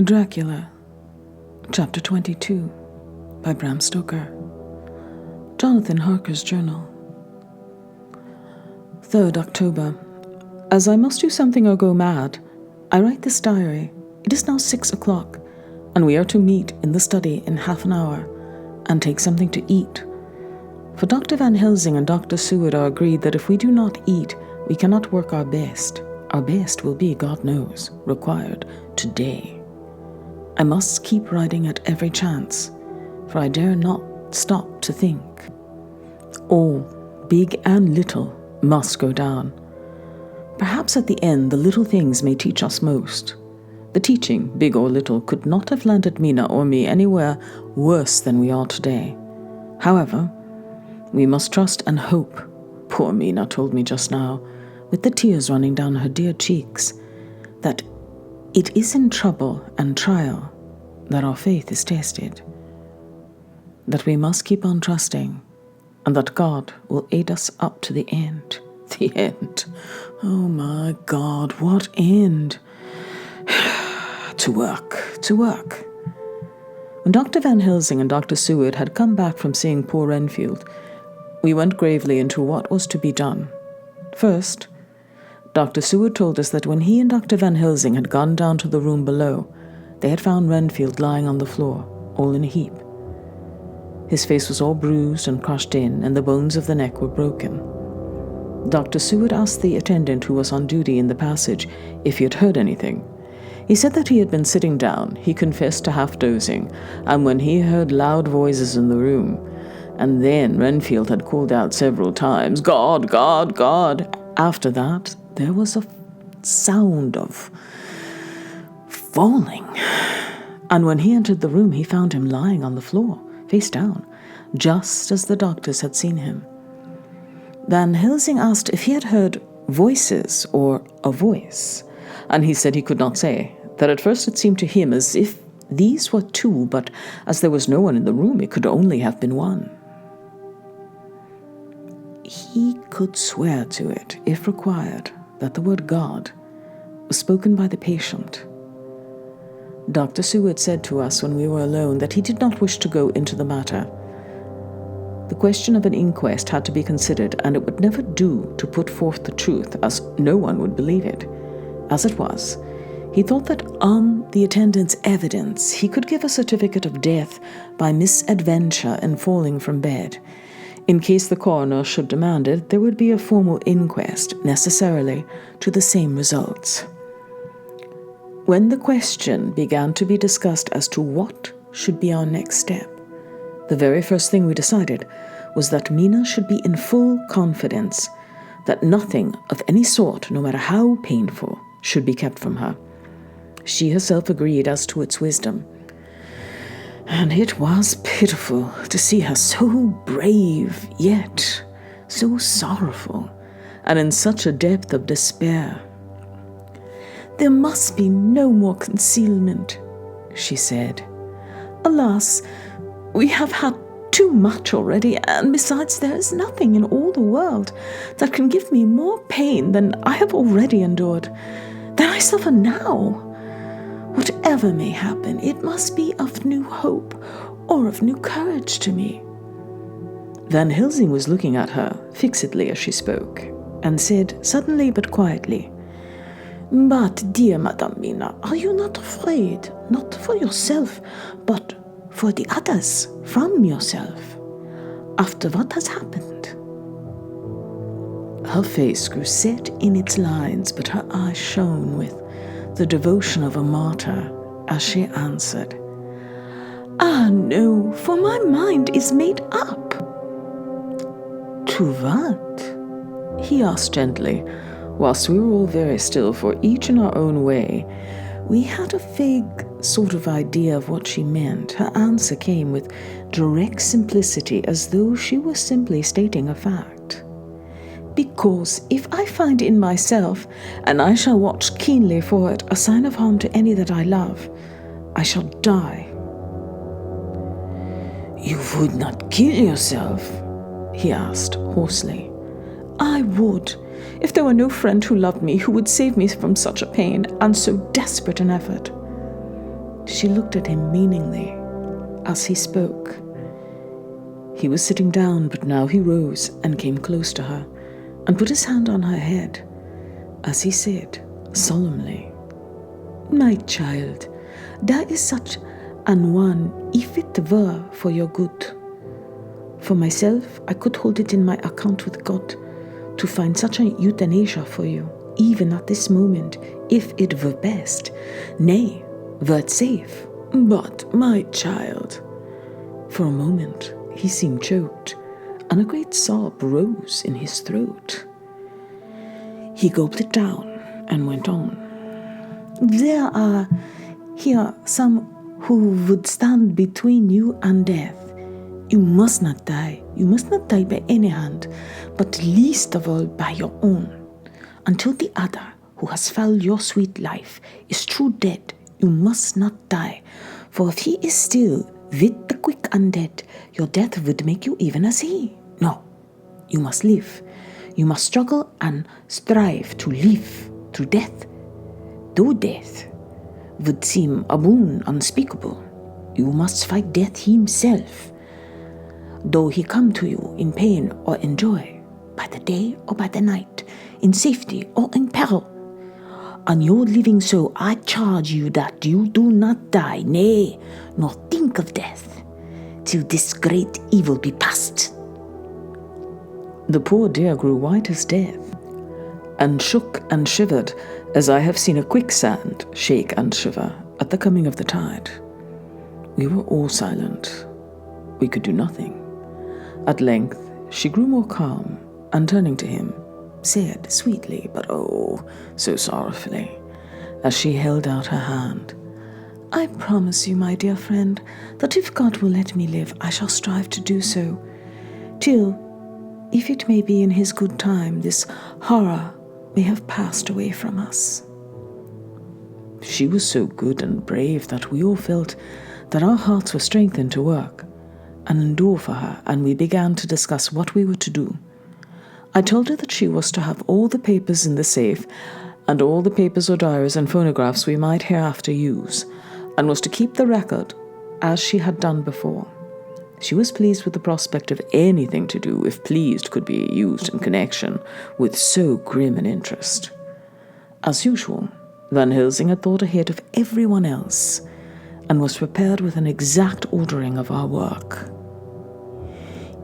Dracula, Chapter 22, by Bram Stoker. Jonathan Harker's Journal. 3rd October. As I must do something or go mad, I write this diary. It is now 6 o'clock, and we are to meet in the study in half an hour, and take something to eat. For Dr. Van Helsing and Dr. Seward are agreed that if we do not eat, we cannot work our best. Our best will be, God knows, required today. I must keep writing at every chance, for I dare not stop to think. All, big and little, must go down. Perhaps at the end the little things may teach us most. The teaching, big or little, could not have landed Mina or me anywhere worse than we are today. However, we must trust and hope, poor Mina told me just now, with the tears running down her dear cheeks, that it is in trouble and trial that our faith is tested, that we must keep on trusting, and that God will aid us up to the end. The end. Oh my God, what end? To work. When Dr. Van Helsing and Dr. Seward had come back from seeing poor Renfield, we went gravely into what was to be done. First, Dr. Seward told us that when he and Dr. Van Helsing had gone down to the room below, they had found Renfield lying on the floor, all in a heap. His face was all bruised and crushed in, and the bones of the neck were broken. Dr. Seward asked the attendant who was on duty in the passage if he had heard anything. He said that he had been sitting down. He confessed to half dozing, and when he heard loud voices in the room, and then Renfield had called out several times, "God, God, God." After that, there was a sound of falling. And when he entered the room, he found him lying on the floor, face down, just as the doctors had seen him. Van Helsing asked if he had heard voices or a voice, and he said he could not say, that at first it seemed to him as if these were two, but as there was no one in the room, it could only have been one. He could swear to it, if required, that the word God was spoken by the patient. Dr. Seward said to us when we were alone that he did not wish to go into the matter. The question of an inquest had to be considered, and it would never do to put forth the truth, as no one would believe it. As it was, he thought that on the attendant's evidence he could give a certificate of death by misadventure in falling from bed. In case the coroner should demand it, there would be a formal inquest, necessarily to the same results. When the question began to be discussed as to what should be our next step, the very first thing we decided was that Mina should be in full confidence, that nothing of any sort, no matter how painful, should be kept from her. She herself agreed as to its wisdom. And it was pitiful to see her so brave, yet so sorrowful, and in such a depth of despair. "There must be no more concealment," she said. "Alas, we have had too much already, and besides there is nothing in all the world that can give me more pain than I have already endured, than I suffer now. Whatever may happen, it must be of new hope or of new courage to me." Van Helsing was looking at her fixedly as she spoke, and said, suddenly but quietly, "But, dear Madame Mina, are you not afraid, not for yourself, but for the others, from yourself, after what has happened?" Her face grew set in its lines, but her eyes shone with the devotion of a martyr as she answered, "Ah, no, for my mind is made up." "To what?" he asked gently, whilst we were all very still, for each in our own way. We had a vague sort of idea of what she meant. Her answer came with direct simplicity, as though she was simply stating a fact. "Because if I find in myself, and I shall watch keenly for it, a sign of harm to any that I love, I shall die." "You would not kill yourself?" he asked hoarsely. "I would, if there were no friend who loved me, who would save me from such a pain and so desperate an effort." She looked at him meaningly as he spoke. He was sitting down, but now he rose and came close to her and put his hand on her head as he said solemnly, "My child, there is such an one if it were for your good. For myself, I could hold it in my account with God to find such a euthanasia for you, even at this moment, if it were best, nay, were it safe. But, my child," for a moment he seemed choked, and a great sob rose in his throat. He gulped it down and went on. "There are here some who would stand between you and death. You must not die. You must not die by any hand, but least of all by your own. Until the other, who has felled your sweet life, is true dead, you must not die. For if he is still with the quick undead, your death would make you even as he. No, you must live. You must struggle and strive to live through death. Though death would seem a boon unspeakable, you must fight death himself. Though he come to you in pain or in joy, by the day or by the night, in safety or in peril. On your living soul, I charge you that you do not die, nay, nor think of death, till this great evil be past." The poor dear grew white as death, and shook and shivered as I have seen a quicksand shake and shiver at the coming of the tide. We were all silent. We could do nothing. At length she grew more calm, and turning to him, said sweetly, but oh, so sorrowfully, as she held out her hand, "I promise you, my dear friend, that if God will let me live, I shall strive to do so, till, if it may be in his good time, this horror may have passed away from us." She was so good and brave that we all felt that our hearts were strengthened to work and endure for her, and we began to discuss what we were to do. I told her that she was to have all the papers in the safe, and all the papers or diaries and phonographs we might hereafter use, and was to keep the record as she had done before. She was pleased with the prospect of anything to do, if pleased could be used in connection with so grim an interest. As usual, Van Helsing had thought ahead of everyone else, and was prepared with an exact ordering of our work.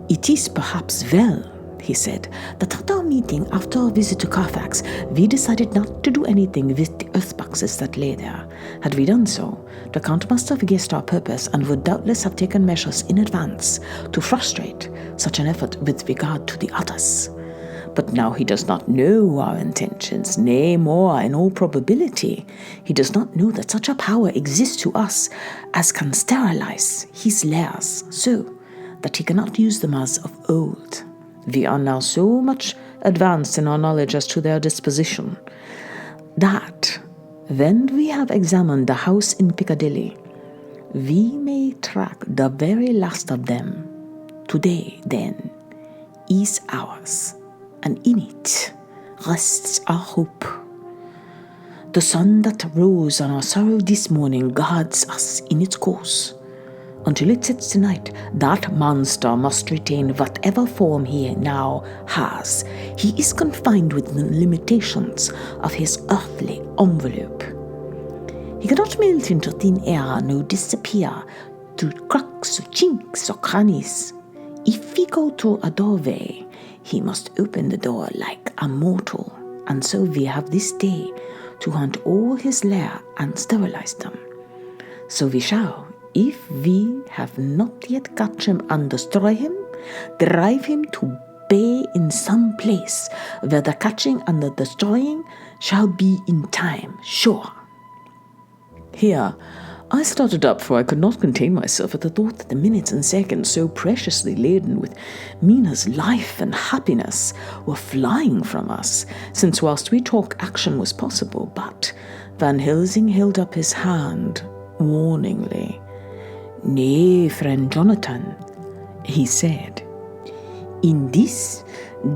"It is perhaps well," he said, "that at our meeting after our visit to Carfax, we decided not to do anything with the earth boxes that lay there. Had we done so, the Count must have guessed our purpose and would doubtless have taken measures in advance to frustrate such an effort with regard to the others. But now he does not know our intentions, nay, more, in all probability, he does not know that such a power exists to us as can sterilize his lairs, so that he cannot use them as of old. We are now so much advanced in our knowledge as to their disposition, that when we have examined the house in Piccadilly, we may track the very last of them. Today, then, is ours, and in it rests our hope. The sun that rose on our sorrow this morning guards us in its course. Until it sets tonight, that monster must retain whatever form he now has. He is confined within the limitations of his earthly envelope. He cannot melt into thin air nor disappear through cracks or chinks or crannies. If we go through a doorway, he must open the door like a mortal, and so we have this day to hunt all his lair and sterilize them. So we shall, if we have not yet catch him and destroy him, drive him to bay in some place where the catching and the destroying shall be in time, sure." Here I started up, for I could not contain myself at the thought that the minutes and seconds so preciously laden with Mina's life and happiness were flying from us, since whilst we talked action was possible. But Van Helsing held up his hand warningly. "Nay, friend Jonathan," he said, "in this,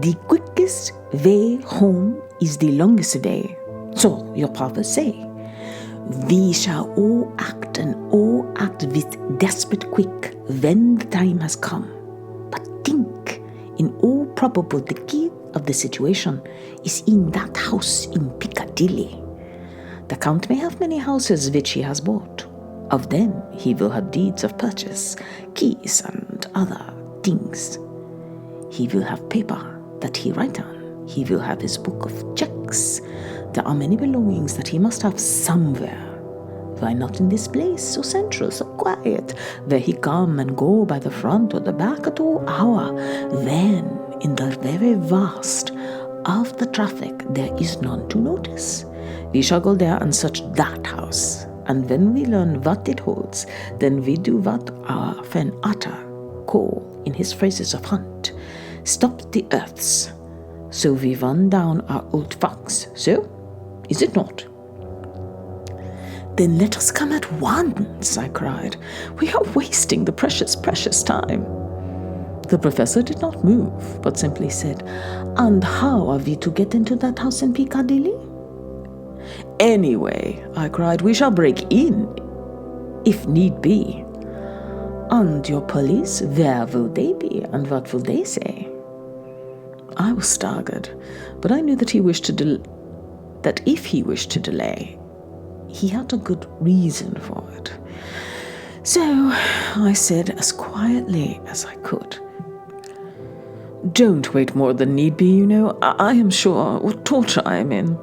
the quickest way home is the longest way. So your prophets say. We shall all act and all act with desperate quick when the time has come. But think, in all probability, the key of the situation is in that house in Piccadilly. The Count may have many houses which he has bought. Of them he will have deeds of purchase, keys and other things. He will have paper that he write on. He will have his book of checks. There are many belongings that he must have somewhere. Why not in this place, so central, so quiet, where he come and go by the front or the back at all hour, when in the very vast of the traffic there is none to notice? We shall go there and search that house, and when we learn what it holds, then we do what our friend Atta call, in his phrases of hunt, stop the earths. So we run down our old fox. So, is it not? Then let us come at once, I cried. We are wasting the precious, precious time. The professor did not move, but simply said, And how are we to get into that house in Piccadilly? Anyway, I cried, we shall break in, if need be. And your police, where will they be, and what will they say? I was staggered, but I knew that if he wished to delay, he had a good reason for it. So I said as quietly as I could, Don't wait more than need be, you know. I am sure what torture I am in.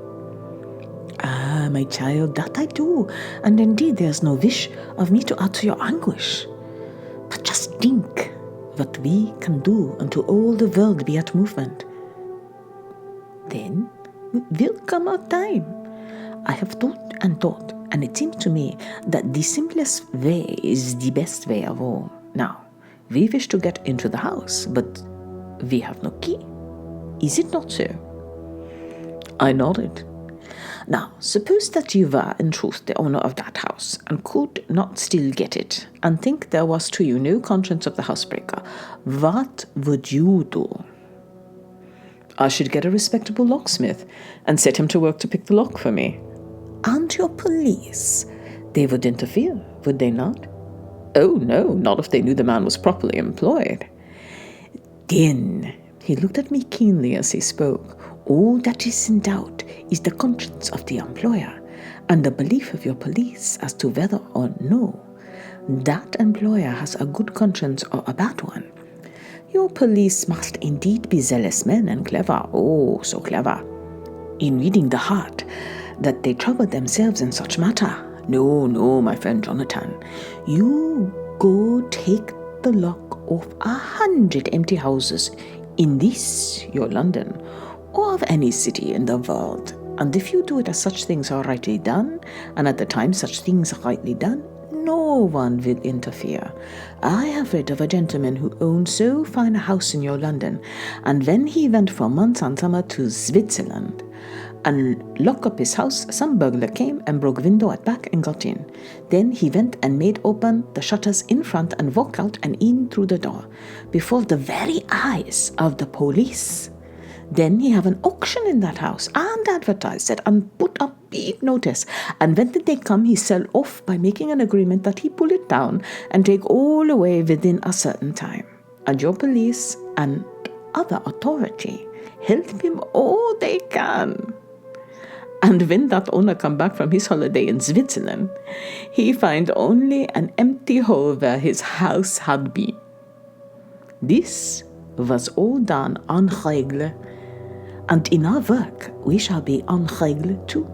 Ah, my child, that I do, and indeed there's no wish of me to add to your anguish. But just think what we can do unto all the world be at movement. Then will come our time. I have thought and thought, and it seems to me that the simplest way is the best way of all. Now, we wish to get into the house, but we have no key. Is it not so? I nodded. Now, suppose that you were in truth the owner of that house, and could not still get it, and think there was to you no conscience of the housebreaker. What would you do? I should get a respectable locksmith, and set him to work to pick the lock for me. And your police? They would interfere, would they not? Oh, no, not if they knew the man was properly employed. Then, he looked at me keenly as he spoke, all that is in doubt is the conscience of the employer, and the belief of your police as to whether or no that employer has a good conscience or a bad one. Your police must indeed be zealous men and clever, oh, so clever, in reading the heart, that they trouble themselves in such matter. No, my friend Jonathan, you go take the lock off 100 empty houses in this, your London, or of any city in the world, and if you do it as such things are rightly done, and at the time such things are rightly done, no one will interfere. I have read of a gentleman who owned so fine a house in your London, and when he went for months and summer to Switzerland, and locked up his house, some burglar came and broke window at back and got in. Then he went and made open the shutters in front and walked out and in through the door, before the very eyes of the police. Then he have an auction in that house, and advertised it, and put up big notice. And when did they come, he sell off by making an agreement that he pull it down and take all away within a certain time. And your police and other authority help him all they can. And when that owner come back from his holiday in Switzerland, he find only an empty hole where his house had been. This was all done en règle, and in our work we shall be en règle too.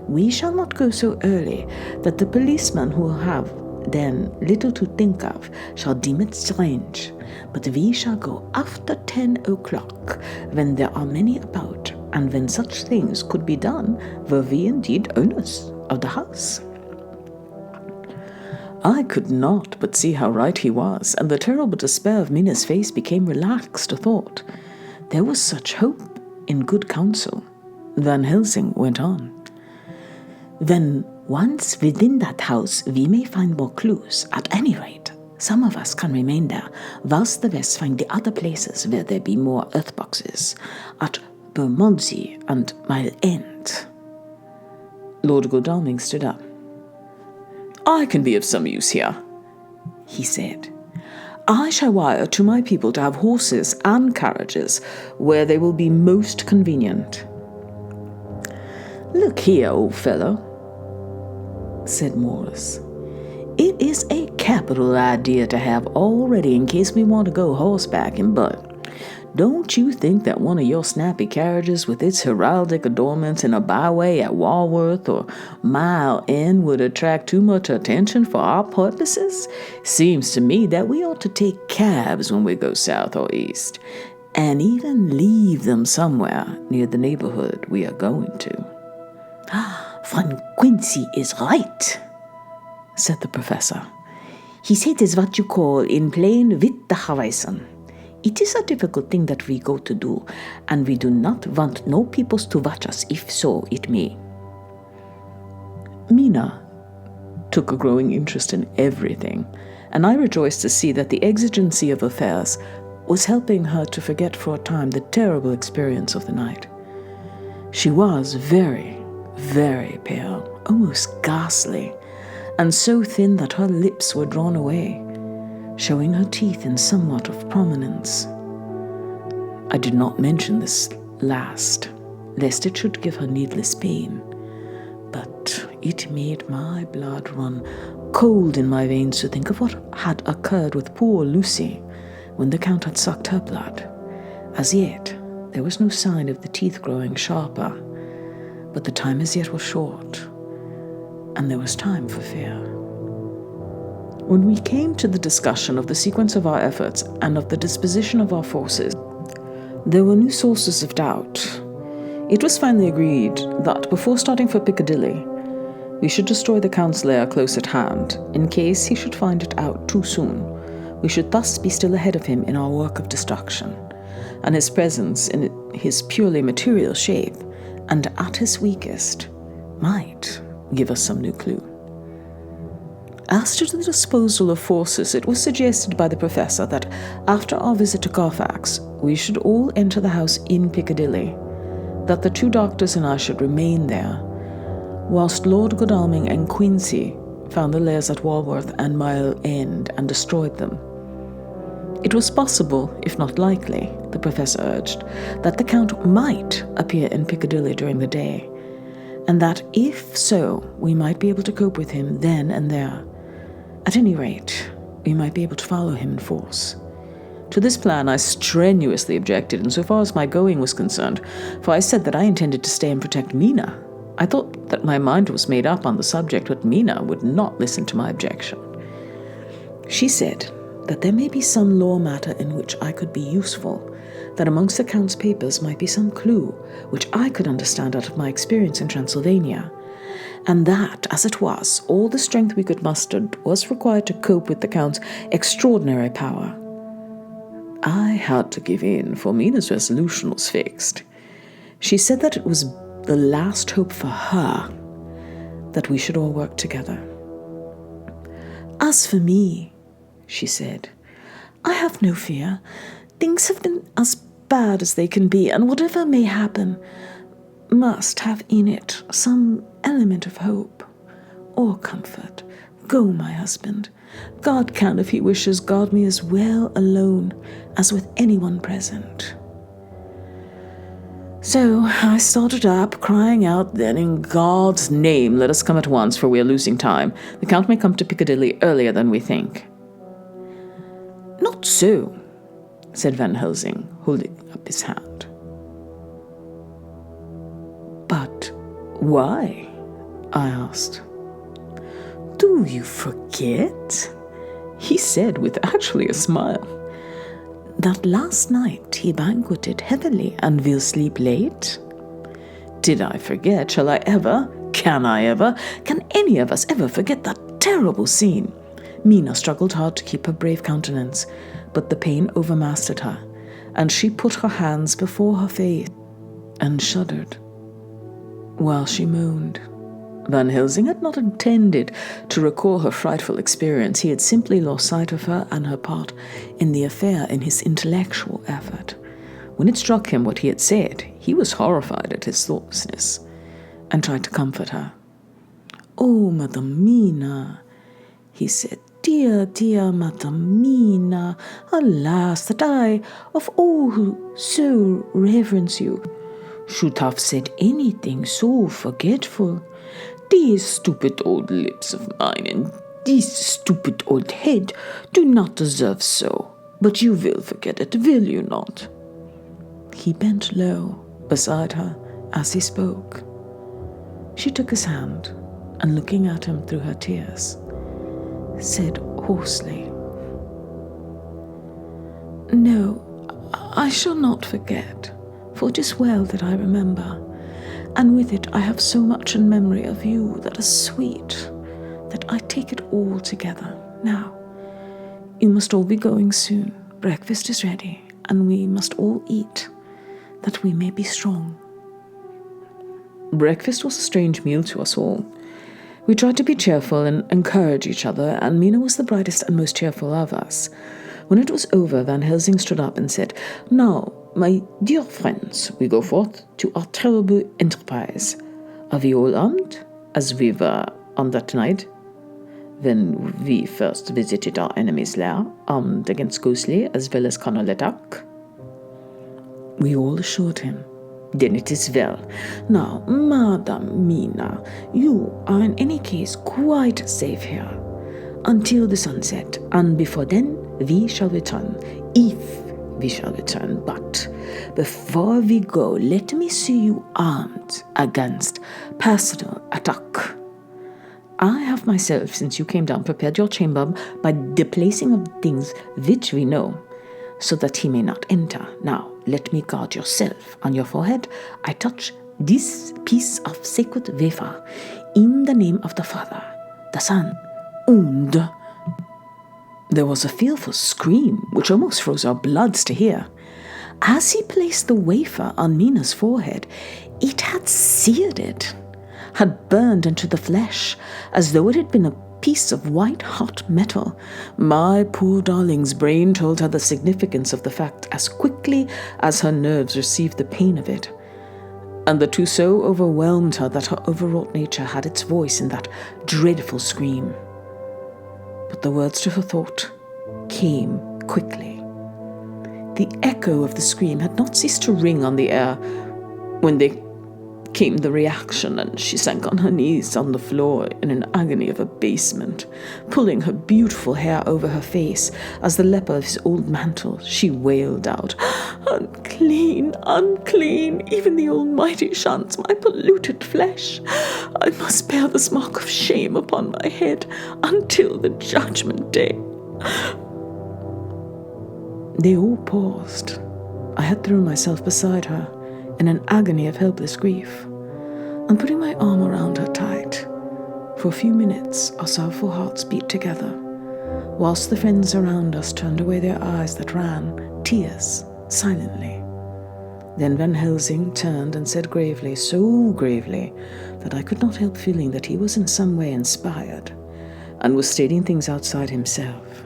We shall not go so early that the policemen who have then little to think of shall deem it strange, but we shall go after 10 o'clock, when there are many about, and when such things could be done, were we indeed owners of the house. I could not but see how right he was, and the terrible despair of Mina's face became relaxed a thought. There was such hope in good counsel. Van Helsing went on. Then once within that house we may find more clues. At any rate, some of us can remain there, whilst the rest find the other places where there be more earth boxes, at Bermondsey and Mile End. Lord Godalming stood up. I can be of some use here," he said. "I shall wire to my people to have horses and carriages where they will be most convenient." "Look here, old fellow," said Morris. "It is a capital idea to have all ready in case we want to go horsebacking, but don't you think that one of your snappy carriages with its heraldic adornments in a byway at Walworth or Mile End would attract too much attention for our purposes? Seems to me that we ought to take cabs when we go south or east, and even leave them somewhere near the neighborhood we are going to." "Von Quincy is right," said the professor. "He said is what you call in plain with the horizon. It is a difficult thing that we go to do, and we do not want no peoples to watch us, if so it may." Mina took a growing interest in everything, and I rejoiced to see that the exigency of affairs was helping her to forget for a time the terrible experience of the night. She was very, very pale, almost ghastly, and so thin that her lips were drawn away, showing her teeth in somewhat of prominence. I did not mention this last, lest it should give her needless pain, but it made my blood run cold in my veins to think of what had occurred with poor Lucy when the Count had sucked her blood. As yet, there was no sign of the teeth growing sharper, but the time as yet was short, and there was time for fear. When we came to the discussion of the sequence of our efforts and of the disposition of our forces, there were new sources of doubt. It was finally agreed that before starting for Piccadilly, we should destroy the Count's lair close at hand, in case he should find it out too soon. We should thus be still ahead of him in our work of destruction, and his presence in his purely material shape, and at his weakest, might give us some new clue. As to the disposal of forces, it was suggested by the professor that after our visit to Carfax, we should all enter the house in Piccadilly, that the 2 doctors and I should remain there, whilst Lord Godalming and Quincy found the lairs at Walworth and Mile End and destroyed them. It was possible, if not likely, the professor urged, that the Count might appear in Piccadilly during the day, and that if so, we might be able to cope with him then and there. At any rate, we might be able to follow him in force. To this plan I strenuously objected insofar as my going was concerned, for I said that I intended to stay and protect Mina. I thought that my mind was made up on the subject, but Mina would not listen to my objection. She said that there may be some law matter in which I could be useful, that amongst the Count's papers might be some clue which I could understand out of my experience in Transylvania, and that, as it was, all the strength we could muster was required to cope with the Count's extraordinary power. I had to give in, for Mina's resolution was fixed. She said that it was the last hope for her that we should all work together. "As for me," she said, "I have no fear. Things have been as bad as they can be, and whatever may happen must have in it some element of hope or comfort. Go, my husband. God can, if he wishes, guard me as well alone as with anyone present." So I started up, crying out then, "In God's name, let us come at once, for we are losing time. The Count may come to Piccadilly earlier than we think." "Not so," said Van Helsing, holding up his hand. "But why?" I asked. "Do you forget?" he said with actually a smile, "that last night he banqueted heavily and will sleep late?" "Did I forget? Shall I ever? Can I ever? Can any of us ever forget that terrible scene?" Mina struggled hard to keep her brave countenance, but the pain overmastered her, and she put her hands before her face and shuddered while she moaned. Van Helsing had not intended to recall her frightful experience. He had simply lost sight of her and her part in the affair in his intellectual effort. When it struck him what he had said, he was horrified at his thoughtlessness and tried to comfort her. "Oh, Mother Mina," he said. Dear, dear Madam Mina, alas, that I, of all who so reverence you, should have said anything so forgetful. These stupid old lips of mine and this stupid old head do not deserve so, but you will forget it, will you not? He bent low beside her as he spoke. She took his hand and, looking at him through her tears, said hoarsely, No, I shall not forget, for it is well that I remember, and with it I have so much in memory of you that is sweet, that I take it all together. Now, you must all be going soon. Breakfast is ready, and we must all eat, that we may be strong. Breakfast was a strange meal to us all. We tried to be cheerful and encourage each other, and Mina was the brightest and most cheerful of us. When it was over, Van Helsing stood up and said, Now, my dear friends, we go forth to our terrible enterprise. Are we all armed, as we were on that night when we first visited our enemy's lair, armed against ghostly as well as carnal attack? We all assured him. Then it is well. Now, Madam Mina, you are in any case quite safe here until the sunset, and before then we shall return, if we shall return. But before we go, let me see you armed against personal attack. I have myself, since you came down, prepared your chamber by the placing of things which we know, so that he may not enter. Now, let me guard yourself. On your forehead, I touch this piece of sacred wafer, in the name of the Father, the Son, and... There was a fearful scream, which almost froze our bloods to hear. As he placed the wafer on Mina's forehead, it had seared it, had burned into the flesh, as though it had been a piece of white-hot metal. My poor darling's brain told her the significance of the fact as quickly as her nerves received the pain of it, and the two so overwhelmed her that her overwrought nature had its voice in that dreadful scream. But the words to her thought came quickly. The echo of the scream had not ceased to ring on the air when they came the reaction, and she sank on her knees on the floor in an agony of abasement, pulling her beautiful hair over her face as the leper of his old mantle. She wailed out, Unclean, unclean, even the Almighty shuns my polluted flesh. I must bear this mark of shame upon my head until the judgment day. They all paused. I had thrown myself beside her in an agony of helpless grief, and putting my arm around her tight, for a few minutes our sorrowful hearts beat together, whilst the friends around us turned away their eyes that ran tears silently. Then Van Helsing turned and said gravely, so gravely that I could not help feeling that he was in some way inspired, and was stating things outside himself.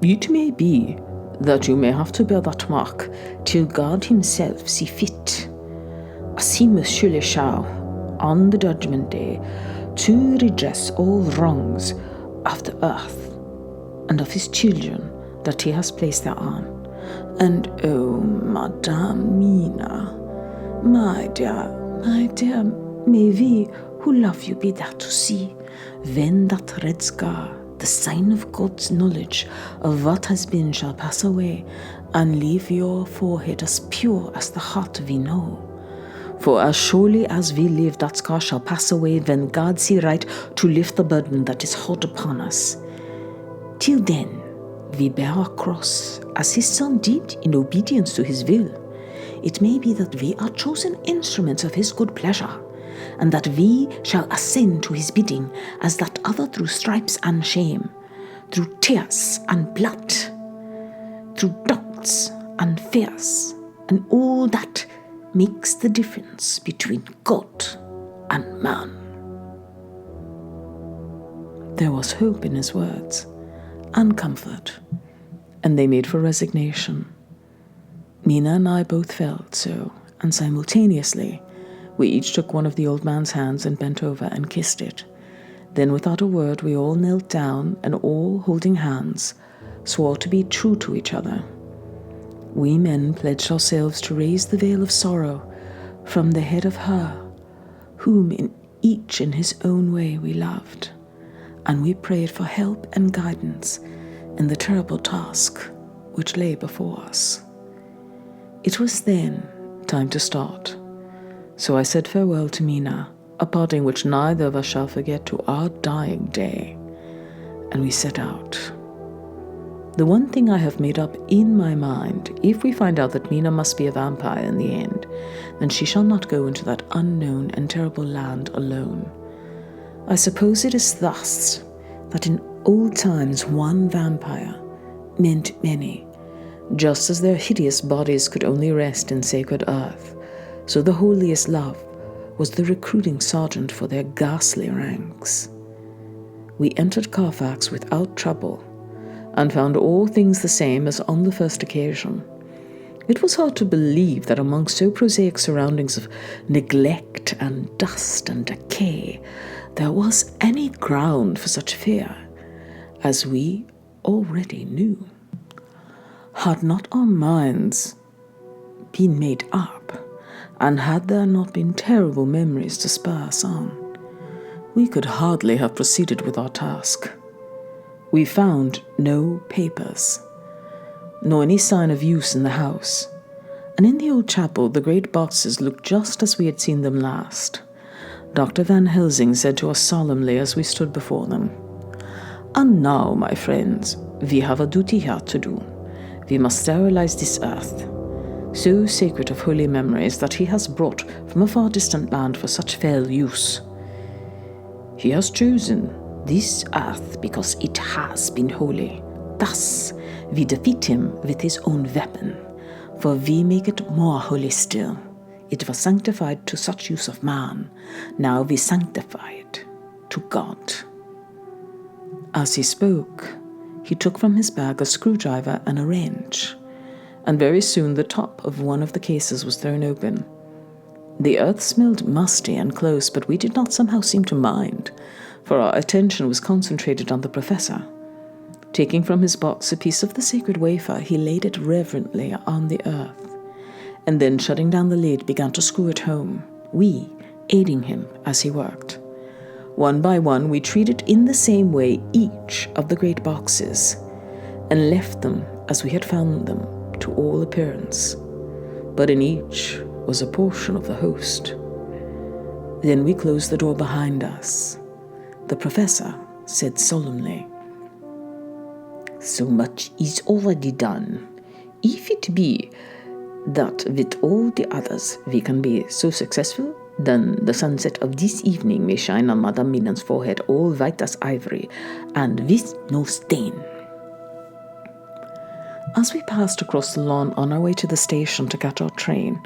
It may be that you may have to bear that mark till God himself see fit, as he must surely shall, on the judgment day, to redress all wrongs of the earth and of his children that he has placed thereon. And oh, Madame Mina, my dear, may we who love you be there to see, when that red scar, the sign of God's knowledge of what has been, shall pass away, and leave your forehead as pure as the heart we know. For as surely as we live, that scar shall pass away when God see right to lift the burden that is hot upon us. Till then, we bear our cross, as his Son did in obedience to his will. It may be that we are chosen instruments of his good pleasure, and that we shall ascend to his bidding as that other through stripes and shame, through tears and blood, through doubts and fears, and all that makes the difference between God and man. There was hope in his words, and comfort, and they made for resignation. Mina and I both felt so, and simultaneously we each took one of the old man's hands and bent over and kissed it. Then without a word we all knelt down and all holding hands swore to be true to each other. We men pledged ourselves to raise the veil of sorrow from the head of her, whom each in his own way we loved, and we prayed for help and guidance in the terrible task which lay before us. It was then time to start, so I said farewell to Mina, a parting which neither of us shall forget to our dying day, and we set out. The one thing I have made up in my mind, if we find out that Mina must be a vampire in the end, then she shall not go into that unknown and terrible land alone. I suppose it is thus that in old times one vampire meant many. Just as their hideous bodies could only rest in sacred earth, so the holiest love was the recruiting sergeant for their ghastly ranks. We entered Carfax without trouble, and found all things the same as on the first occasion. It was hard to believe that among so prosaic surroundings of neglect and dust and decay, there was any ground for such fear, as we already knew. Had not our minds been made up, and had there not been terrible memories to spur us on, we could hardly have proceeded with our task. We found no papers, nor any sign of use in the house, and in the old chapel the great boxes looked just as we had seen them last. Dr. Van Helsing said to us solemnly as we stood before them, "And now, my friends, we have a duty here to do. We must sterilize this earth, so sacred of holy memories that he has brought from a far distant land for such fell use. He has chosen this earth because it has been holy. Thus we defeat him with his own weapon, for we make it more holy still. It was sanctified to such use of man. Now we sanctify it to God." As he spoke, he took from his bag a screwdriver and a wrench, and very soon the top of one of the cases was thrown open. The earth smelled musty and close, but we did not somehow seem to mind, for our attention was concentrated on the professor. Taking from his box a piece of the sacred wafer, he laid it reverently on the earth, and then shutting down the lid began to screw it home, we aiding him as he worked. One by one we treated in the same way each of the great boxes, and left them as we had found them to all appearance, but in each was a portion of the host. Then we closed the door behind us. The professor said solemnly, "So much is already done. If it be that with all the others we can be so successful, then the sunset of this evening may shine on Madame Minan's forehead all white as ivory, and with no stain." As we passed across the lawn on our way to the station to catch our train,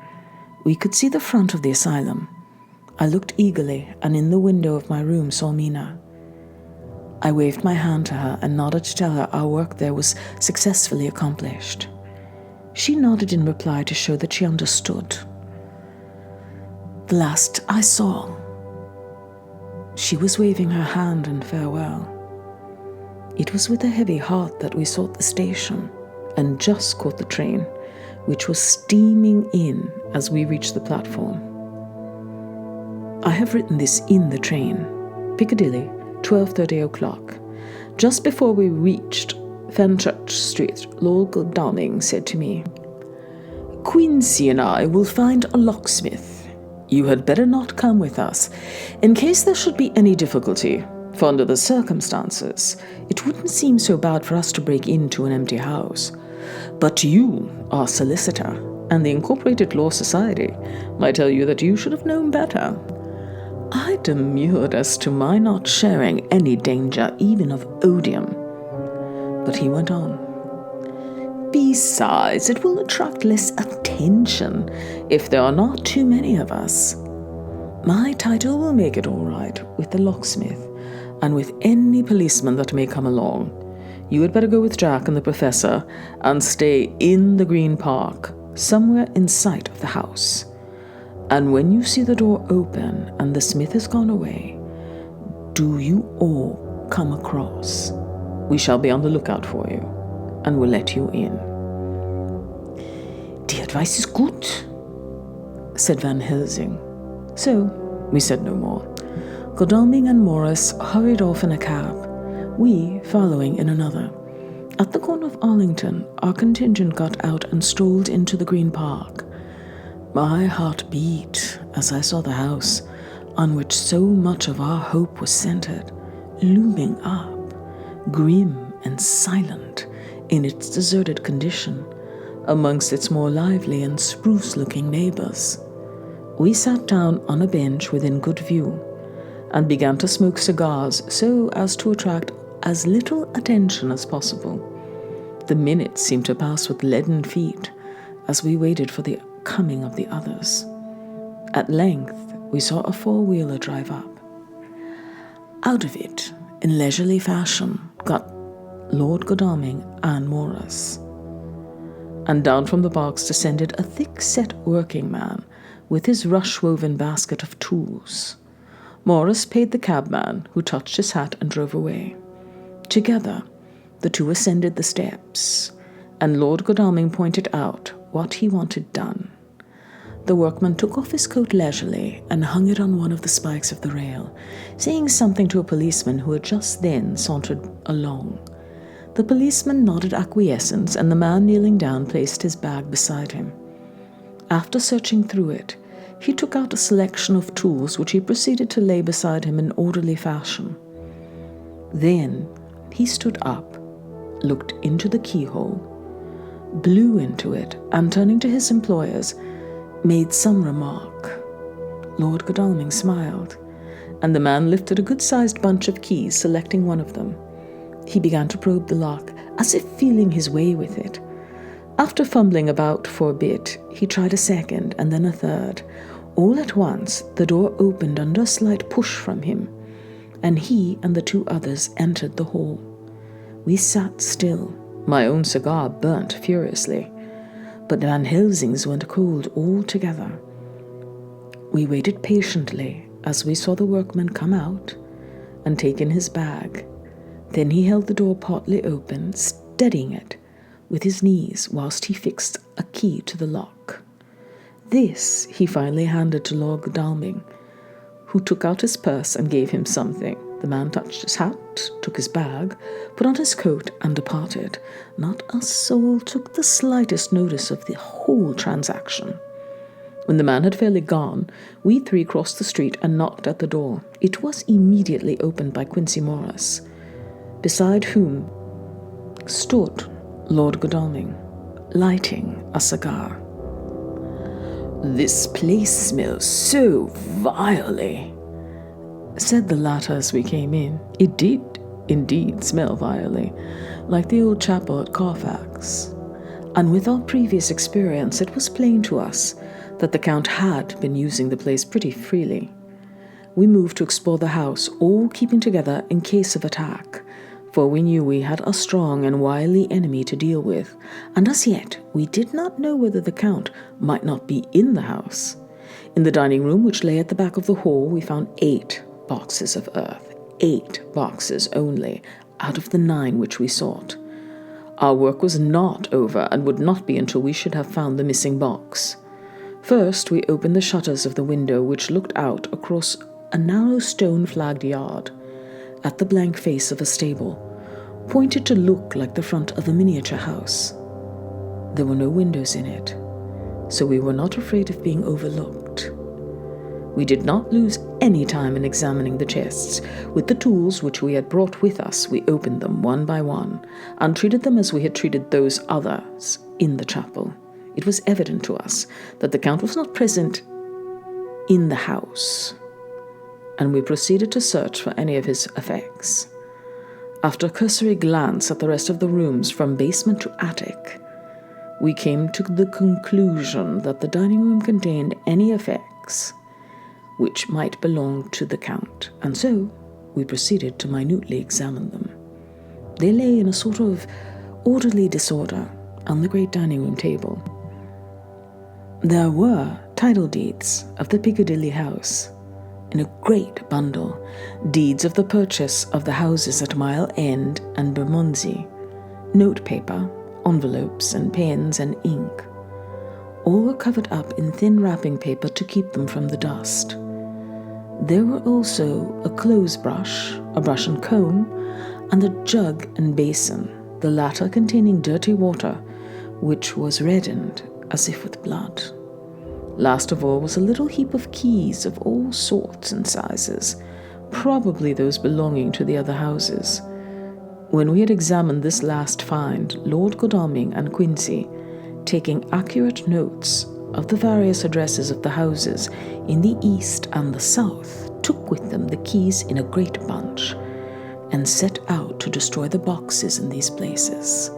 we could see the front of the asylum. I looked eagerly, and in the window of my room saw Mina. I waved my hand to her and nodded to tell her our work there was successfully accomplished. She nodded in reply to show that she understood. The last I saw, she was waving her hand in farewell. It was with a heavy heart that we sought the station and just caught the train, which was steaming in as we reached the platform. I have written this in the train. Piccadilly, 12:30 o'clock. Just before we reached Fenchurch Street, Lord Downing said to me, "Quincy and I will find a locksmith. You had better not come with us, in case there should be any difficulty, for under the circumstances, it wouldn't seem so bad for us to break into an empty house. But you are solicitor, and the Incorporated Law Society might tell you that you should have known better." I demurred as to my not sharing any danger, even of odium. But he went on. "Besides, it will attract less attention if there are not too many of us. My title will make it all right with the locksmith, and with any policeman that may come along. You had better go with Jack and the professor, and stay in the Green Park, somewhere in sight of the house. And when you see the door open and the smith has gone away, do you all come across, we shall be on the lookout for you, and will let you in." "The advice is good," said Van Helsing. So we said no more. Godalming and Morris hurried off in a cab, we following in another. At the corner of Arlington, our contingent got out and strolled into the Green Park. My heart beat as I saw the house, on which so much of our hope was centered, looming up, grim and silent in its deserted condition, amongst its more lively and spruce-looking neighbors. We sat down on a bench within good view, and began to smoke cigars so as to attract as little attention as possible. The minutes seemed to pass with leaden feet as we waited for the coming of the others. At length, we saw a four-wheeler drive up. Out of it, in leisurely fashion, got Lord Godalming and Morris. And down from the box descended a thick-set working man with his rush-woven basket of tools. Morris paid the cabman, who touched his hat and drove away. Together, the two ascended the steps, and Lord Godalming pointed out what he wanted done. The workman took off his coat leisurely and hung it on one of the spikes of the rail, saying something to a policeman who had just then sauntered along. The policeman nodded acquiescence, and the man kneeling down placed his bag beside him. After searching through it, he took out a selection of tools which he proceeded to lay beside him in orderly fashion. Then he stood up, looked into the keyhole, blew into it, and turning to his employers, made some remark. Lord Godalming smiled, and the man lifted a good-sized bunch of keys, selecting one of them. He began to probe the lock, as if feeling his way with it. After fumbling about for a bit, he tried a second and then a third. All at once, the door opened under a slight push from him, and he and the two others entered the hall. We sat still. My own cigar burnt furiously, but Van Helsing's went cold altogether. We waited patiently as we saw the workman come out and take in his bag. Then he held the door partly open, steadying it with his knees whilst he fixed a key to the lock. This he finally handed to Lord Godalming, who took out his purse and gave him something. The man touched his hat, took his bag, put on his coat, and departed. Not a soul took the slightest notice of the whole transaction. When the man had fairly gone, we three crossed the street and knocked at the door. It was immediately opened by Quincey Morris, beside whom stood Lord Godalming, lighting a cigar. "This place smells so vilely," said the latter as we came in. It did indeed smell vilely, like the old chapel at Carfax. And with our previous experience, it was plain to us that the Count had been using the place pretty freely. We moved to explore the house, all keeping together in case of attack, for we knew we had a strong and wily enemy to deal with, and as yet we did not know whether the Count might not be in the house. In the dining room, which lay at the back of the hall, we found 8 boxes of earth. 8 boxes only, out of the 9 which we sought. Our work was not over, and would not be until we should have found the missing box. First, we opened the shutters of the window, which looked out across a narrow stone-flagged yard, at the blank face of a stable, pointed to look like the front of a miniature house. There were no windows in it, so we were not afraid of being overlooked. We did not lose any time in examining the chests. With the tools which we had brought with us, we opened them one by one, and treated them as we had treated those others in the chapel. It was evident to us that the Count was not present in the house, and we proceeded to search for any of his effects. After a cursory glance at the rest of the rooms from basement to attic, we came to the conclusion that the dining room contained any effects which might belong to the Count, and so we proceeded to minutely examine them. They lay in a sort of orderly disorder on the great dining room table. There were title deeds of the Piccadilly house, in a great bundle deeds of the purchase of the houses at Mile End and Bermondsey, notepaper, envelopes and pens and ink. All were covered up in thin wrapping paper to keep them from the dust. There were also a clothes brush, a brush and comb, and a jug and basin, the latter containing dirty water, which was reddened as if with blood. Last of all was a little heap of keys of all sorts and sizes, probably those belonging to the other houses. When we had examined this last find, Lord Godalming and Quincy, taking accurate notes of the various addresses of the houses in the east and the south, took with them the keys in a great bunch, and set out to destroy the boxes in these places.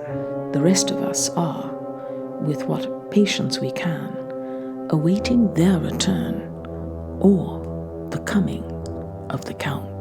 The rest of us are, with what patience we can, awaiting their return or the coming of the Count.